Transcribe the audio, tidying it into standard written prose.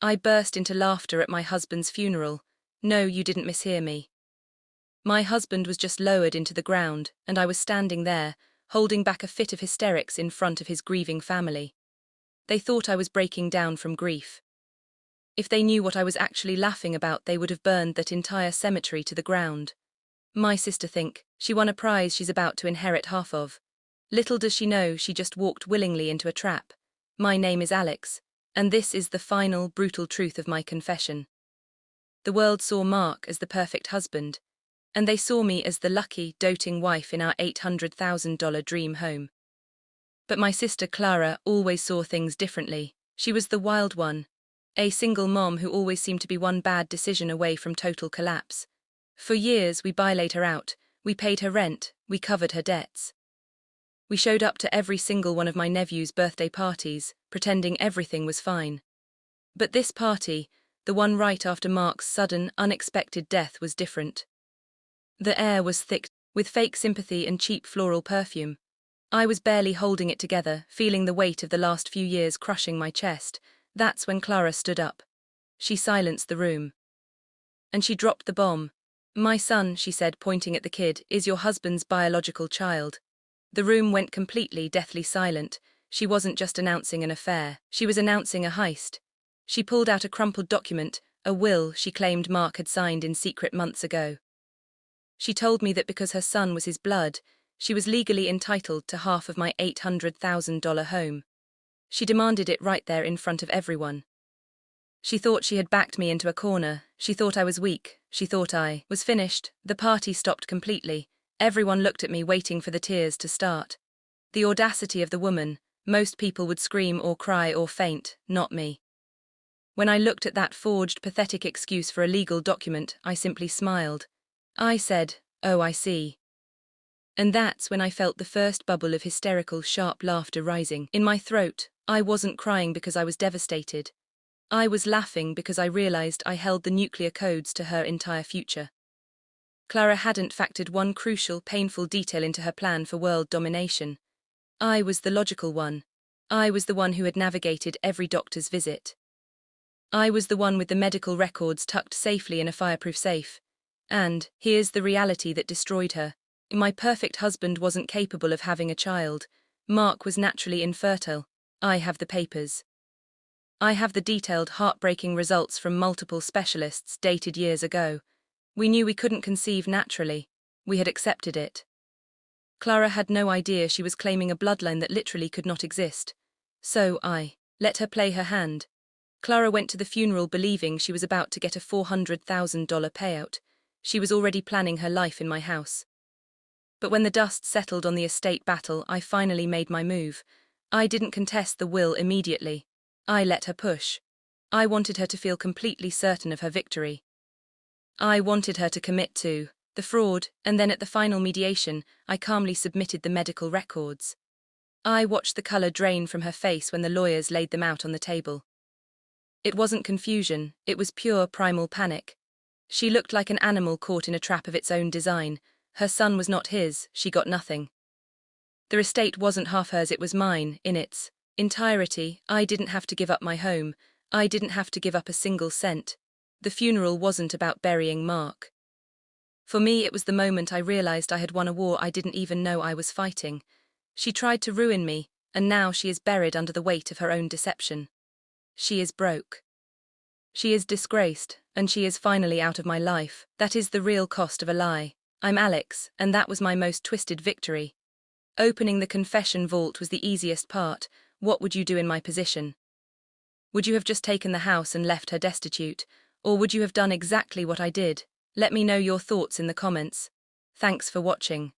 I burst into laughter at my husband's funeral. No, you didn't mishear me. My husband was just lowered into the ground, and I was standing there, holding back a fit of hysterics in front of his grieving family. They thought I was breaking down from grief. If they knew what I was actually laughing about, they would have burned that entire cemetery to the ground. My sister she won a prize she's about to inherit half of. Little does she know she just walked willingly into a trap. My name is Alex, and this is the final, brutal truth of my confession. The world saw Mark as the perfect husband, and they saw me as the lucky, doting wife in our $800,000 dream home. But my sister Clara always saw things differently. She was the wild one, a single mom who always seemed to be one bad decision away from total collapse. For years we bailoed her out, we paid her rent, we covered her debts. We showed up to every single one of my nephew's birthday parties, pretending everything was fine. But this party, the one right after Mark's sudden, unexpected death, was different. The air was thick with fake sympathy and cheap floral perfume. I was barely holding it together, feeling the weight of the last few years crushing my chest. That's when Clara stood up. She silenced the room. And she dropped the bomb. My son, she said, pointing at the kid, is your husband's biological child. The room went completely deathly silent. She wasn't just announcing an affair, she was announcing a heist. She pulled out a crumpled document, a will she claimed Mark had signed in secret months ago. She told me that because her son was his blood, she was legally entitled to half of my $800,000 home. She demanded it right there in front of everyone. She thought she had backed me into a corner, she thought I was weak, she thought I was finished. The party stopped completely. Everyone looked at me, waiting for the tears to start. The audacity of the woman. Most people would scream or cry or faint, not me. When I looked at that forged, pathetic excuse for a legal document, I simply smiled. I said, "Oh, I see." And that's when I felt the first bubble of hysterical, sharp laughter rising in my throat. I wasn't crying because I was devastated. I was laughing because I realized I held the nuclear codes to her entire future. Clara hadn't factored one crucial, painful detail into her plan for world domination. I was the logical one. I was the one who had navigated every doctor's visit. I was the one with the medical records tucked safely in a fireproof safe. And here's the reality that destroyed her. My perfect husband wasn't capable of having a child. Mark was naturally infertile. I have the papers. I have the detailed, heartbreaking results from multiple specialists dated years ago. We knew we couldn't conceive naturally. We had accepted it. Clara had no idea she was claiming a bloodline that literally could not exist. So I let her play her hand. Clara went to the funeral believing she was about to get a $400,000 payout. She was already planning her life in my house. But when the dust settled on the estate battle, I finally made my move. I didn't contest the will immediately. I let her push. I wanted her to feel completely certain of her victory. I wanted her to commit to the fraud, and then at the final mediation, I calmly submitted the medical records. I watched the color drain from her face when the lawyers laid them out on the table. It wasn't confusion, it was pure primal panic. She looked like an animal caught in a trap of its own design. Her son was not his, she got nothing. The estate wasn't half hers, it was mine, in its entirety. I didn't have to give up my home. I didn't have to give up a single cent. The funeral wasn't about burying Mark. For me, it was the moment I realized I had won a war I didn't even know I was fighting. She tried to ruin me, and now she is buried under the weight of her own deception. She is broke. She is disgraced, and she is finally out of my life. That is the real cost of a lie. I'm Alex, and that was my most twisted victory. Opening the confession vault was the easiest part. What would you do in my position? Would you have just taken the house and left her destitute? Or would you have done exactly what I did? Let me know your thoughts in the comments. Thanks for watching.